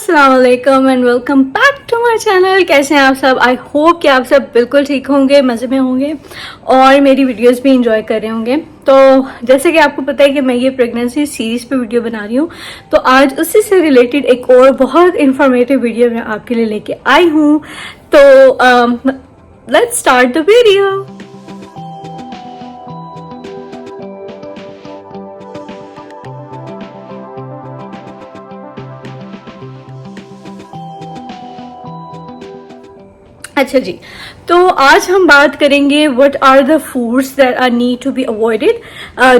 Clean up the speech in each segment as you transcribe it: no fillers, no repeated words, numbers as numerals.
अस्सलाम वालेकुम and welcome back to my channel. कैसे हैं आप सब? आई होप कि आप सब बिल्कुल ठीक होंगे, मज़े में होंगे और मेरी वीडियोस भी इंजॉय कर रहे होंगे। तो जैसे कि आपको पता है कि मैं ये प्रेगनेंसी सीरीज़ पे वीडियो बना रही हूँ, तो आज उसी से रिलेटेड एक और बहुत इंफॉर्मेटिव वीडियो मैं आपके लिए लेके आई हूँ। तो लेट्स स्टार्ट द वीडियो। अच्छा जी, तो आज हम बात करेंगे what are the foods that are need to be avoided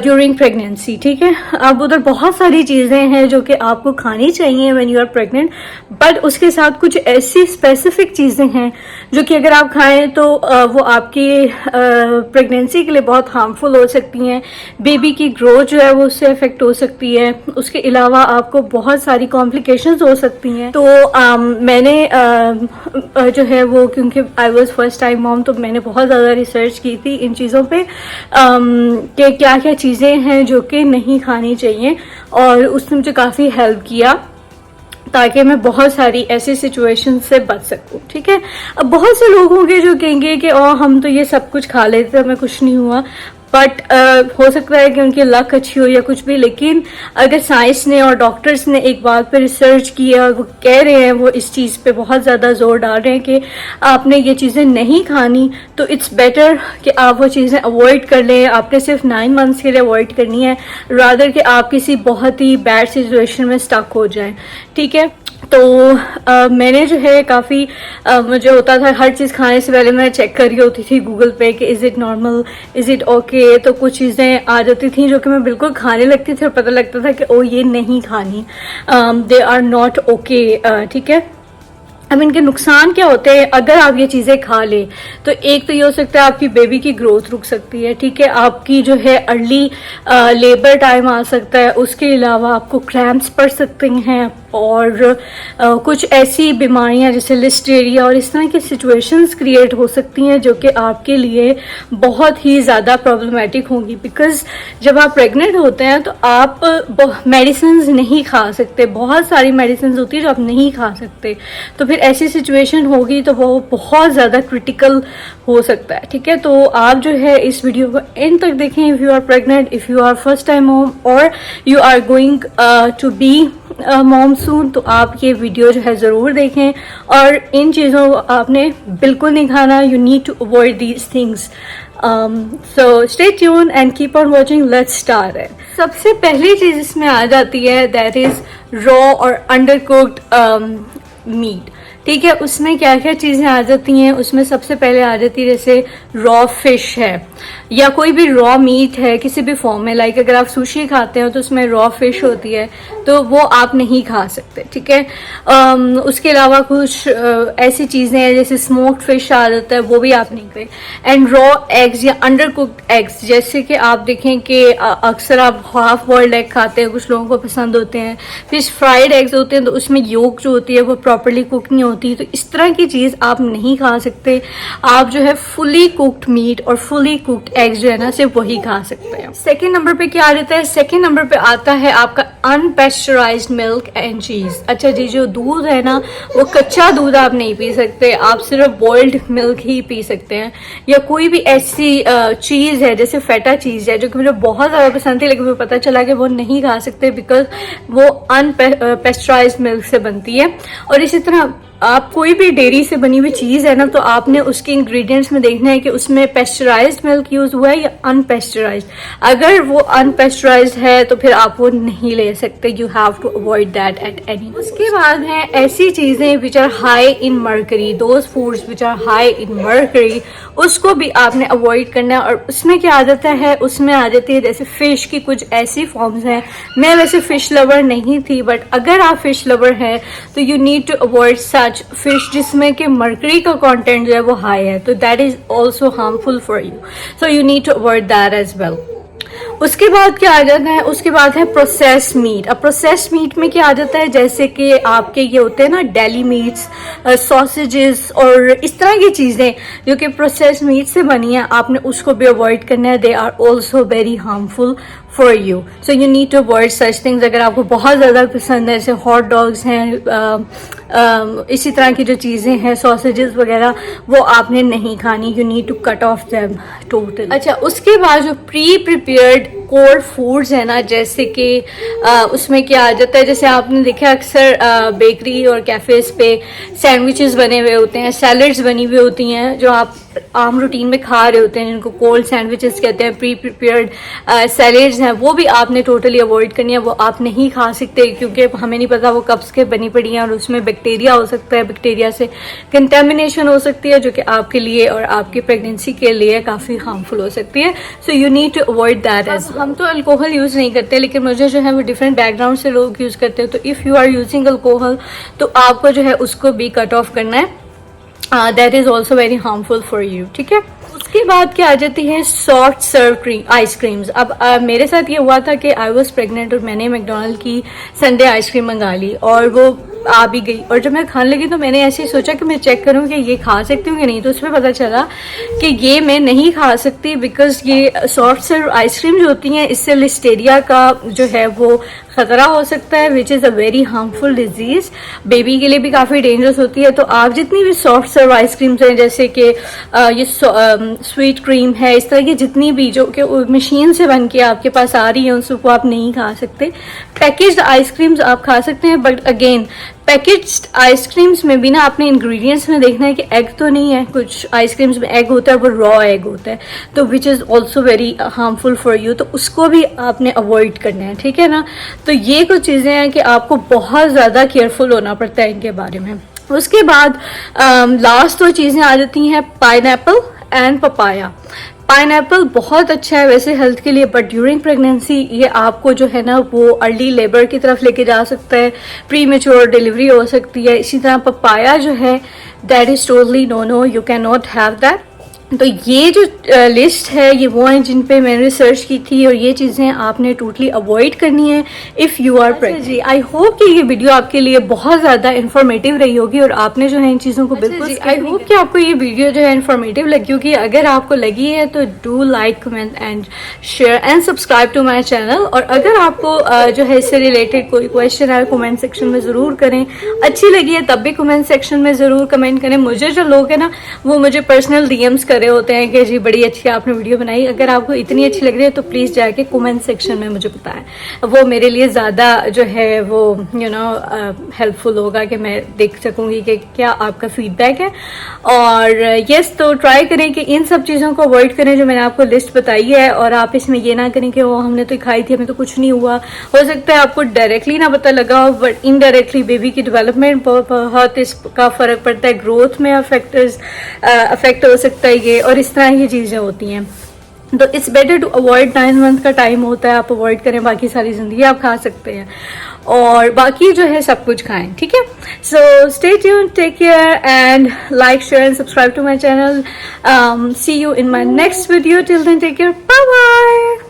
during pregnancy. ठीक है, अब उधर बहुत सारी चीज़ें हैं जो कि आपको खानी चाहिए when you are pregnant, but उसके साथ कुछ ऐसी स्पेसिफिक चीज़ें हैं जो कि अगर आप खाएं तो वो आपकी प्रेगनेंसी के लिए बहुत हार्मफुल हो सकती हैं। बेबी की ग्रोथ जो है वो उससे अफेक्ट हो सकती है। उसके अलावा आपको बहुत सारी कॉम्प्लिकेशंस हो सकती हैं। तो मैंने जो है वो, क्योंकि I was first time mom, तो मैंने बहुत ज़्यादा रिसर्च की थी इन चीज़ों पे कि क्या क्या चीज़ें हैं जो कि नहीं खानी चाहिए, और उसने मुझे काफ़ी हेल्प किया ताकि मैं बहुत सारी ऐसी सिचुएशन से बच सकूं। ठीक है, अब बहुत से लोग होंगे जो कहेंगे कि ओ हम तो ये सब कुछ खा लेते हैं, हमें कुछ नहीं हुआ, बट हो सकता है कि उनकी लक अच्छी हो या कुछ भी। लेकिन अगर साइंस ने और डॉक्टर्स ने एक बात पे रिसर्च की है और वो कह रहे हैं, वो इस चीज़ पे बहुत ज़्यादा जोर डाल रहे हैं कि आपने ये चीज़ें नहीं खानी, तो इट्स बेटर कि आप वो चीज़ें अवॉइड कर लें। आपने सिर्फ 9 मंथ्स के लिए अवॉइड करनी है, रादर कि आप किसी बहुत ही बैड सिचुएशन में स्टक हो जाएं। ठीक है, तो मैंने जो है काफ़ी मुझे होता था हर चीज़ खाने से पहले मैं चेक कर रही होती थी गूगल पे कि is it normal, is it okay. तो कुछ चीज़ें आ जाती थी जो कि मैं बिल्कुल खाने लगती थी और पता लगता था कि ओ ये नहीं खानी, दे आर नॉट ओके। ठीक है, अब इनके नुकसान क्या होते हैं अगर आप ये चीज़ें खा ले? तो एक तो ये हो सकता है आपकी बेबी की ग्रोथ रुक सकती है। ठीक है, आपकी जो है अर्ली लेबर टाइम आ सकता है। उसके अलावा आपको क्रैम्प्स पड़ सकते हैं और कुछ ऐसी बीमारियां जैसे लिस्टेरिया और इस तरह की सिचुएशंस क्रिएट हो सकती हैं जो कि आपके लिए बहुत ही ज़्यादा प्रॉब्लमेटिक होंगी। बिकॉज जब आप प्रेग्नेंट होते हैं तो आप मेडिसिन नहीं खा सकते, बहुत सारी मेडिसिन होती है जो आप नहीं खा सकते, तो फिर ऐसी सिचुएशन होगी तो वो बहुत ज़्यादा क्रिटिकल हो सकता है। ठीक है, तो आप जो है इस वीडियो को एंड तक देखें। If you are pregnant, if you are first time mom और you are going to be mom soon, तो आप ये वीडियो जो है ज़रूर देखें। और इन चीज़ों को आपने बिल्कुल नहीं खाना। You need to avoid these things. So stay tune and keep on watching. Let's start. सबसे पहली चीज़ इसमें आ जाती है दैट इज़ रॉ और अंडर कुक्ड मीट। ठीक है, उसमें क्या क्या चीज़ें आ जाती हैं? उसमें सबसे पहले आ जाती है जैसे रॉ फिश है या कोई भी रॉ मीट है किसी भी फॉर्म में। लाइक अगर आप सुशी खाते हो तो उसमें रॉ फिश होती है, तो वो आप नहीं खा सकते। ठीक है, उसके अलावा कुछ ऐसी चीज़ें हैं जैसे स्मोक्ड फिश आ जाता है, वो भी आप नहीं खाते। एंड रॉ एग्स या अंडर कुक्ड एग्स, जैसे कि आप देखें कि अक्सर आप हाफ बॉइल्ड एग खाते हैं, कुछ लोगों को पसंद होते हैं। फिश फ्राइड एग्स होते हैं तो उसमें योक जो होती है वो प्रॉपरली कुक नहीं होती, तो इस तरह की चीज़ आप नहीं खा सकते। आप जो है फुली कुक्ड मीट और फुली कुक्ड एग्स जो है ना सिर्फ वही खा सकते हैं। सेकेंड नंबर पे क्या आ जाता है? सेकेंड नंबर पे आता है आपका अनपेस्चराइज्ड मिल्क एंड चीज़। अच्छा जी, जो दूध है ना वो कच्चा दूध आप नहीं पी सकते, आप सिर्फ बॉइल्ड मिल्क ही पी सकते हैं। या कोई भी ऐसी चीज़ है जैसे फेटा चीज़ है जो कि मुझे बहुत ज़्यादा पसंद थी, लेकिन मुझे पता चला कि वो नहीं खा सकते बिकॉज वो अनपेस्चराइज्ड मिल्क से बनती है। और इसी तरह आप कोई भी डेयरी से बनी हुई चीज़ है ना, तो आपने उसके इंग्रेडिएंट्स में देखना है कि उसमें पेस्चराइज्ड मिल्क यूज़ हुआ है या अनपेस्चराइज्ड। अगर वो अनपेस्चराइज्ड है तो फिर आप वो नहीं ले सकते। You have to avoid that at any. उसके बाद है ऐसी चीज़ें which are high in mercury, those foods which are high in mercury, उसको भी आपने अवॉइड करना है। और उसमें क्या आ जाता है? उसमें आ जाती है जैसे फिश की कुछ ऐसी फॉर्म्स हैं। मैं वैसे फिश लवर नहीं थी, बट अगर आप फिश लवर हैं तो you need to avoid such fish जिसमें कि मर्करी का कंटेंट जो है वो हाई है, तो that is also harmful for you, so you need to avoid that as well. उसके बाद क्या आ जाता है? उसके बाद है प्रोसेस्ड मीट। अब प्रोसेस्ड मीट में क्या आ जाता है? जैसे कि आपके ये होते हैं ना डेली मीट्स, सॉसेजेस और इस तरह की चीज़ें जो कि प्रोसेस्ड मीट से बनी है, आपने उसको भी अवॉइड करना है। They are also very harmful for you, so you need to avoid such things. अगर आपको बहुत ज़्यादा पसंद है, जैसे हॉट डॉग्स हैं, इसी तरह की जो चीज़ें हैं, सॉसेजेस वगैरह, वो आपने नहीं खानी। You need to cut off them total. अच्छा, उसके बाद जो प्री प्रिपेयर्ड कोल्ड फूड्स है ना, जैसे कि उसमें क्या आ जाता है, जैसे आपने देखा अक्सर बेकरी और कैफ़ेज़ पे सैंडविचेस बने हुए होते हैं, सैलड्स बनी हुई होती हैं, जो आप आम रूटीन में खा रहे होते हैं, जिनको कोल्ड सैंडविचेस कहते हैं, प्री प्रिपेयर्ड सैलेड्स हैं, वो भी आपने टोटली अवॉइड करनी है। वो आप नहीं खा सकते, क्योंकि हमें नहीं पता वो कब से बनी पड़ी हैं और उसमें बैक्टीरिया हो सकता है, बैक्टीरिया से कंटेमिनेशन हो सकती है, जो कि आपके लिए और आपकी प्रेगनेंसी के लिए काफ़ी हार्मफुल हो सकती है। So you need to avoid that as. हम तो अल्कोहल यूज़ नहीं करते, लेकिन मुझे जो है वो डिफरेंट बैकग्राउंड से लोग यूज़ करते हैं, तो if you are using alcohol तो आपको जो है उसको भी कट ऑफ करना है। That is also very harmful for you, ठीक है। उसके बाद क्या आ जाती है सॉफ्ट सर्व आइसक्रीम्स। अब मेरे साथ ये हुआ था कि आई वॉज प्रेग्नेंट और मैंने मैकडोनल्ड की संडे आइसक्रीम मंगा ली और वो आ भी गई, और जब मैं खाने लगी तो मैंने ऐसे ही सोचा कि मैं चेक करूं कि ये खा सकती हूँ कि नहीं, तो उसमें पता चला कि ये मैं नहीं खा सकती, बिकॉज ये सॉफ्ट सर्व आइसक्रीम जो होती हैं इससे लिस्टेरिया का जो है वो खतरा हो सकता है, which is a very harmful disease, baby के लिए भी काफ़ी डेंजरस होती है। तो आप जितनी भी सॉफ्ट सर्व आइसक्रीम्स हैं, जैसे कि ये स्वीट क्रीम है, इस तरह की जितनी भी जो कि मशीन से बन के आपके पास आ रही है, उसको आप नहीं खा सकते। पैकेज्ड आइसक्रीम्स आप खा सकते हैं, बट अगेन पैकेज्ड आइसक्रीम्स में भी ना आपने इंग्रेडिएंट्स में देखना है कि एग तो नहीं है, कुछ आइसक्रीम्स में एग होता है, वो रॉ एग होता है, तो which is also very harmful for you, तो उसको भी आपने अवॉइड करना है, ठीक है ना। तो ये कुछ चीज़ें हैं कि आपको बहुत ज़्यादा केयरफुल होना पड़ता है इनके बारे में। उसके बाद लास्ट दो चीज़ें आ जाती हैं, पाइनएप्पल एंड पपाया। पाइनएप्पल बहुत अच्छा है वैसे हेल्थ के लिए, बट ड्यूरिंग प्रेगनेंसी ये आपको जो है ना वो अर्ली लेबर की तरफ लेके जा सकता है, प्री मेच्योर डिलीवरी हो सकती है। इसी तरह पपाया जो है that is totally no no, you can not have that. तो ये जो लिस्ट है ये वो हैं जिन पे मैंने रिसर्च की थी, और ये चीज़ें आपने टोटली अवॉइड करनी है इफ़ यू आर प्रेग्नेंट। जी, आई होप कि ये वीडियो आपके लिए बहुत ज़्यादा इन्फॉर्मेटिव रही होगी और आपने जो है इन चीज़ों को बिल्कुल, आई होप कि आपको ये वीडियो जो है इन्फॉर्मेटिव लगी होगी। अगर आपको लगी है तो do like, comment and share and subscribe to my channel. और अगर आपको जो है इससे रिलेटेड कोई क्वेश्चन है कमेंट सेक्शन में ज़रूर करें, अच्छी लगी है तब भी कमेंट सेक्शन में ज़रूर कमेंट करें। मुझे जो लोग हैं ना वो मुझे पर्सनल डीएम्स कर रहे होते हैं कि जी बड़ी अच्छी आपने वीडियो बनाई, अगर आपको इतनी अच्छी लग रही है तो प्लीज़ जाके कमेंट सेक्शन में मुझे बताएं, वो मेरे लिए ज़्यादा जो है वो हेल्पफुल होगा कि मैं देख सकूंगी कि क्या आपका फीडबैक है। और यस, तो ट्राई करें कि इन सब चीज़ों को अवॉइड करें जो मैंने आपको लिस्ट बताई है, और आप इसमें ये ना करें कि वो हमने तो खाई थी हमें तो कुछ नहीं हुआ। हो सकता है आपको डायरेक्टली ना पता लगा हो, बट इनडायरेक्टली बेबी की डेवलपमेंट बहुत इसका फ़र्क पड़ता है, ग्रोथ में अफेक्ट हो सकता है ये, और इस तरह की चीज़ें होती हैं। तो it's better to avoid, 9 month का टाइम होता है, आप अवॉइड करें, बाकी सारी ज़िंदगी आप खा सकते हैं, और बाकी जो है सब कुछ खाएं, ठीक है। So stay tuned, take care and like, share and subscribe to my channel. See you in my next video, till then take care, bye bye.